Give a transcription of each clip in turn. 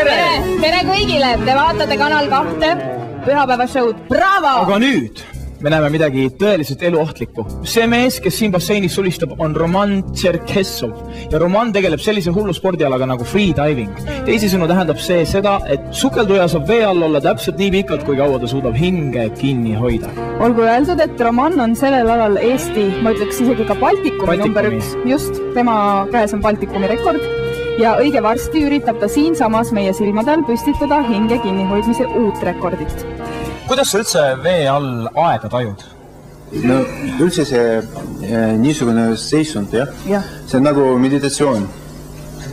Tere kõigile, te vaatate Kanal 2 pühapäevashow'd. Bravo! Aga nüüd me näeme midagi tõeliselt eluohtlikku. See mees, kes siin basseinis sulistab, on Roman Tšerkessov. Ja Roman tegeleb sellise hullu spordialaga nagu freediving. Teisisõnu tähendab see seda, et sukelduja saab vee all olla täpselt nii pikalt, kui kaua ta suudab hinge kinni hoida. Olgu öeldud, et Roman on sellel alal Eesti, ma ütleks isegi ka Baltikumi number 1. Just, tema käes on Baltikumi rekord. Ja õige varsti üritab ta siinsamas meie silmadel püstitada hinge kinnihoidmise uut rekordit. Kuidas sa üldse vee all aega tajud? No üldse see niisugune seisund, jah? See on nagu meditatsioon.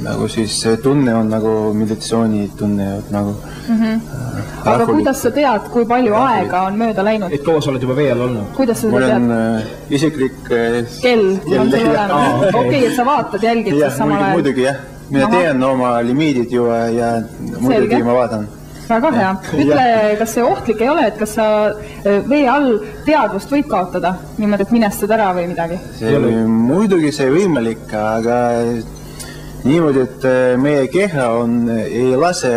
Nagu siis tunne on nagu meditatsiooni tunne. Nagu Aga kuidas sa tead, kui palju aega on mööda läinud? Et kaua sa oled juba vee all olnud? Kuidas sa tead? Mul on isiklik kell on sul olemas. Okei, et sa vaatad, jälgid siis samal ajal. Muidugi, jah. Mina tean oma limiidid ju ja muidugi ma vaatan. Väga hea. Ütle, kas see ohtlik ei ole, et kas sa vee all teadvust võid kaotada, niimoodi, et minestad ära või midagi? Muidugi see võimalik, aga niimoodi, et meie keha ei lase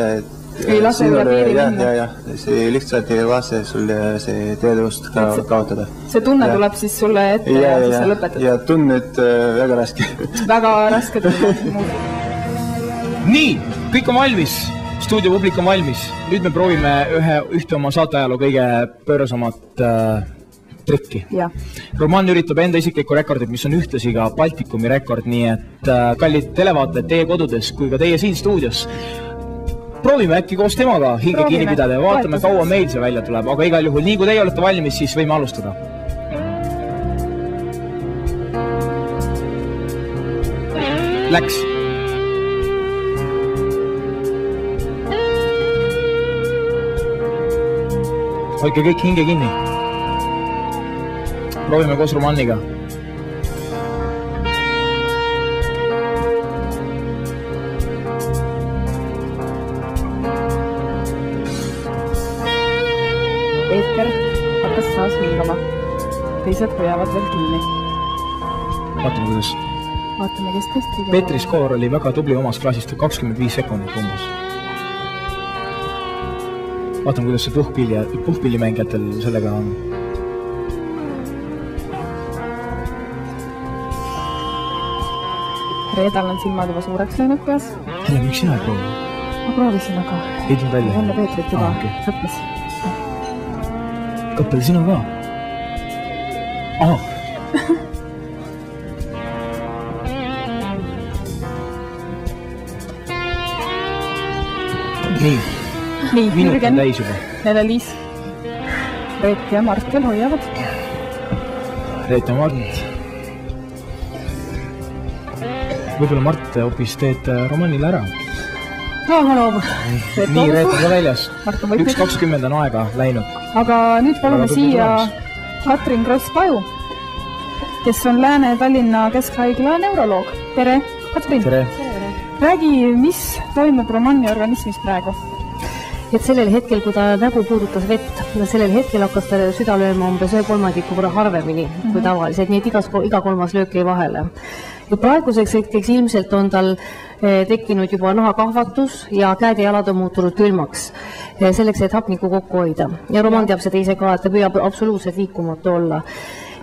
üle piiri minna. Jah, see lihtsalt ei lase sulle see teadvust kaotada. See tunne tuleb siis sulle ette ja siis sa lõpetad? Ja tunned väga raske. Väga raske tunne. Nii, kõik on valmis. Stuudiopublik on valmis. Nüüd me proovime ühte oma saateajaloo kõige pöörasamat trikki. Roman üritab enda isiklikku rekordit, mis on ühtlasi ka Baltikumi rekord, nii et kallid televaatajad teie kodudes kui ka teie siin stuudios. Proovime äkki koos temaga hinge kinni pidada ja vaatame, kaua meil see välja tuleb. Aga igal juhul, nii kui teie olete valmis, siis võime alustada. Läks. Hoidke kõik hinge kinni. Proovime koos Romaniga. Peeter hakkas taas hingama. Teised hoiavad veel kinni. Vaatame, kuidas. Vaatame, kes testi. Petri skoor oli väga tubli omas klaasist 25 sekundit umbes. Vaatame, kuidas see puhkpillimängijatel sellega on. Reedal on silmad juba suureks löönud peas. Helle, miks sina ei proovi? Ma proovisin, aga ei tulnud välja. Enne Peetrit juba sõppis. Kappel, sina ka? Aha. Nii, minut on täis juba. Nele-Liis. Reet ja Mart veel hoiavad. Reet ja Mart. Võib-olla Mart hoopis teed Romanile ära. Ma loobun. Nii, Reet on ka väljas. 1.20 on aega läinud. Aga nüüd palume siia Katrin Kross-Paju, kes on Lääne-Tallinna Keskhaigla neuroloog. Tere, Katrin. Tere. Räägi, mis toimub Romani organismis praegu? Et sellel hetkel, kui ta nägu puudutas vett, sellel hetkel hakkas ta süda lööma umbes 1/3 võrra harvemini kui tavaliselt, nii et iga kolmas löök jäi vahele. Ja praeguseks hetkeks ilmselt on tal tekkinud juba nahakahvatus ja käed ja jalad on muutunud külmaks, selleks, et hapnikku kokku hoida. Ja Roman teab seda ise ka, et ta püüab absoluutselt liikumatu olla.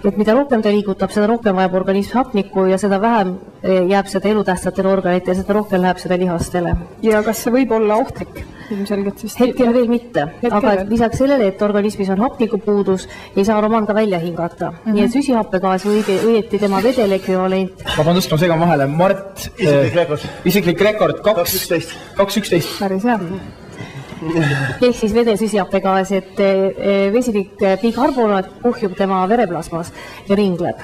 Et mida rohkem ta liigutab, seda rohkem vajab organism hapnikku ja seda vähem jääb seda elutähtsatele organite ja seda rohkem läheb seda lihastele. Ja kas see võib olla ohtlik? Hetkel veel mitte, aga lisaks sellele, et organismis on hapnikupuudus, ei saa Roman ka välja hingata. Nii et süsihappegaas õieti tema vedel ekvivalent. Vabandust, ma segan vahele. Mart, isiklik rekord 2.11. Päris hea. Ehk siis vedel süsihappegaas, et vesilik bikarbonaat puhjub tema vereplasmas ja ringleb.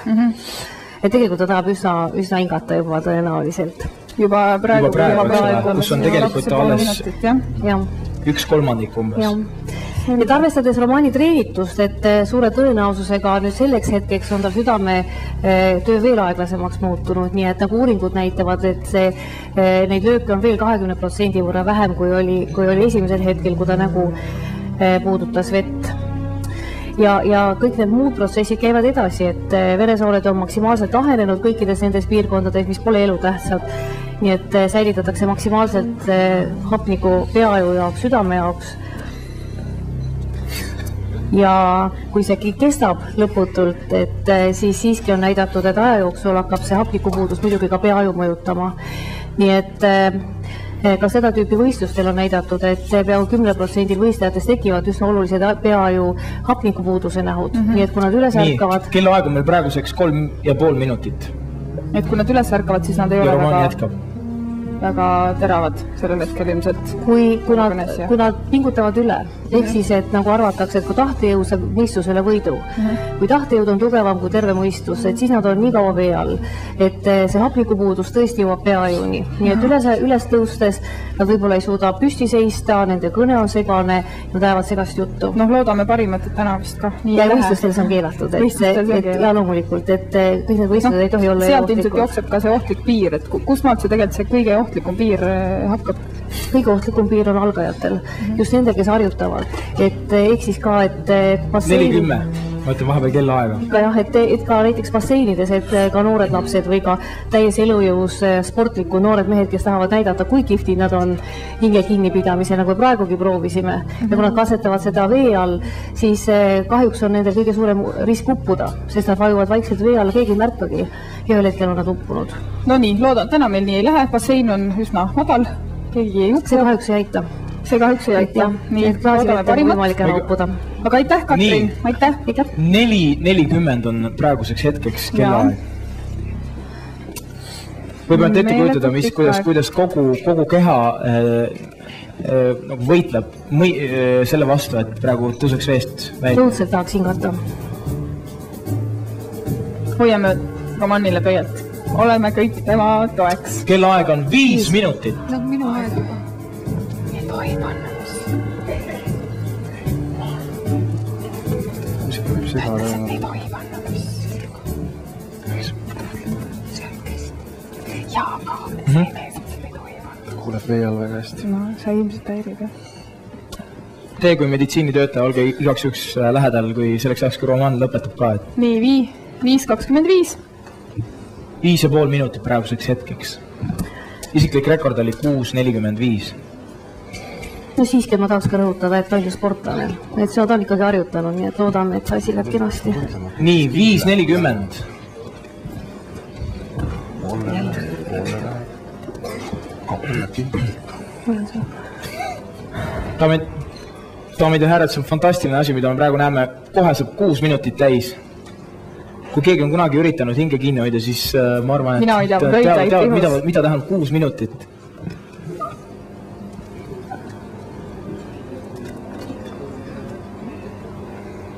Et tegelikult ta tahab üsna hingata juba tõenäoliselt. Juba praegu, kus on tegelikult alles 1/3 umbes. Et arvestades Romani treenitust, et suure tõenäosusega nüüd selleks hetkeks on tal südame töö veel aeglasemaks muutunud, nii et nagu uuringud näitavad, et neid lööke on veel 20% võrra vähem, kui oli esimesel hetkel, kui ta nägu puudutas vett. ja kõik need muud protsessid käivad edasi, et veresooled on maksimaalselt ahenenud kõikides nendes piirkondades, mis pole elutähtsad. Nii et säilitatakse maksimaalselt hapniku peaju jaoks, südame jaoks. Ja kui see kestab lõputult, et siis siiski on näidatud, et aja jooksul hakkab see hapnikupuudus muidugi ka peaju mõjutama. Nii et ka seda tüüpi võistlustel on näidatud, et peaaegu 10% võistlejatest tekivad üsna olulised peaju hapnikupuuduse nähud. Nii et kui nad üles ärkavad... Kellaaeg on meil praeguseks 3,5 minutit. Et kui nad üles ärkavad, siis nad ei ole väga teravad sellel hetkel ilmselt. Kui nad pingutavad üle, ehk siis, et nagu arvatakse, et kui tahtejõud saab mõistusele võidu, kui tahtejõud on tugevam kui terve mõistus, et siis nad on nii kaua vee all, et see hapnikupuudus tõesti jõuab peajõuni. Nii et üles tõustes nad võib-olla ei suuda püsti seista, nende kõne on segane, nad ajavad segast juttu. Loodame parimat, et täna vist ka nii ja võistlustel see on keelatud, ja loomulikult, et kõik need võistlused ei tohi olla sealt ilmselt jookseb ka see ohtlik piir, et kust maalt see tegelikult see kõige ohtlikum piir hakkab? Kõige ohtlikum piir on algajatel, just nende, kes harjutavad. Et ehk siis ka, et bassein... 40, ma ütlen vahepeal kellaaega. Jah, et ka näiteks basseinides, et ka noored lapsed või ka täies elujõus sportlikud noored mehed, kes tahavad näidata, kui kihvtid nad on hinge kinnipidamise, nagu praegugi proovisime. Ja kui nad kasetavad seda vee all, siis kahjuks on nendel kõige suurem risk uppuda, sest nad vajuvad vaikselt vee all, keegi märkagi ja ühel hetkel on nad uppunud. No nii, loodan, täna meil nii ei lähe, bassein on üsna madal, keegi ei uppu. See kahjuks ei aita. See kahjuks ei aita. Nii, loodame parimat. Aga aitäh, Katrin. Aitäh. 4:40 on praeguseks hetkeks kellaaeg. Võib ainult ette kujutada, kuidas kogu keha võitleb selle vastu, et praegu tõuseks veest välja. Õudselt tahaks hingata. Hoiame Romannile pöialt. Oleme kõik tema toeks. Kellaaeg on 5 minutit. No minu aeg juba. Ei tohi panna. Tähendab, ei tohi panna. Jaa, aga see mees ei tohi panna. Kuuleb vee all väga hästi. No, sa ilmselt häirib, jah. Te kui meditsiinitöötaja, olge igaks üks lähedal, kui selleks ajaks, kui romaan lõpetab ka. Nii, 5:25. 5,5 minutit praeguseks hetkeks. Isiklik rekord oli 6:45. No siiski ma tahaks ka rõhutada, et ta on ju sportlane. Et seda ta on ikkagi harjutanud, nii et loodame, et see asi läheb kenasti. Nii, 5:40. Daamid ja härrad, see on fantastiline asi, mida me praegu näeme. Kohe saab 6 minutit täis. Kui keegi on kunagi üritanud hinge kinni hoida, siis ma arvan, et teavad, mida tähendab 6 minutit.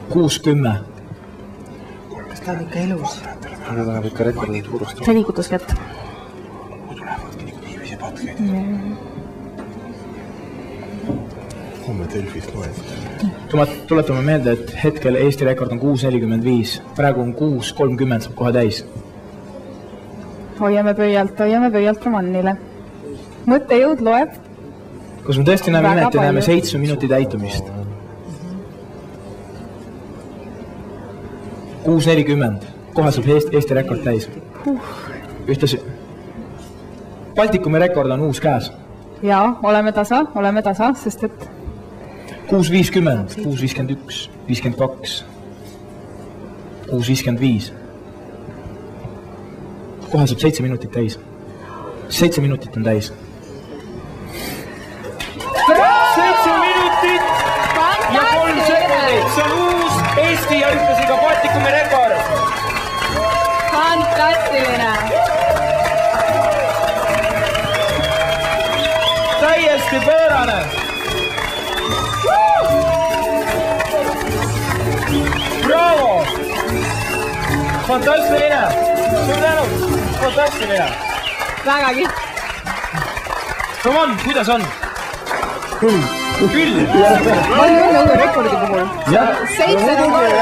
Kuus 10. Kas ta on ikka elus? Ta läheb ikka rekordit suurust. Ta liigutas kätt. Muidu lähevadki nagu viivise patkeid. Homme Delfist loed. Tuletame meelde, et hetkel Eesti rekord on 6:45. Praegu on 6:30, saab kohe täis. Hoiame pöialt Romannile. Mõttejõud loeb. Kus me tõesti näeme 7 minuti täitumist. 6:40. Kohe saab Eesti rekord täis. Ühtlasi. Baltikumi rekord on uus käes. Jaa, oleme tasa, sest et 6:50, 6:51, 52, 6:55. Kohe saab 7 minutit täis. 7 minutit on täis. 7 minutit ja 3 sekundit. See on uus Eesti ja ühtlasi ka Baltikumi rekord. Fantastiline. Täiesti pöörane. Bravo! Fantastiline! Suur tänu! Fantastiline! Väga kiht! Roman, kuidas on? Küll! Ma olin uue rekordi puhul. 7 rekord!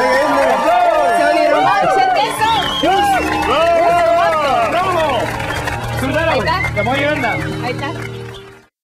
See oli Roman Tšerkessov! Just! Bravo! Suur tänu! Ja palju õnne! Aitäh!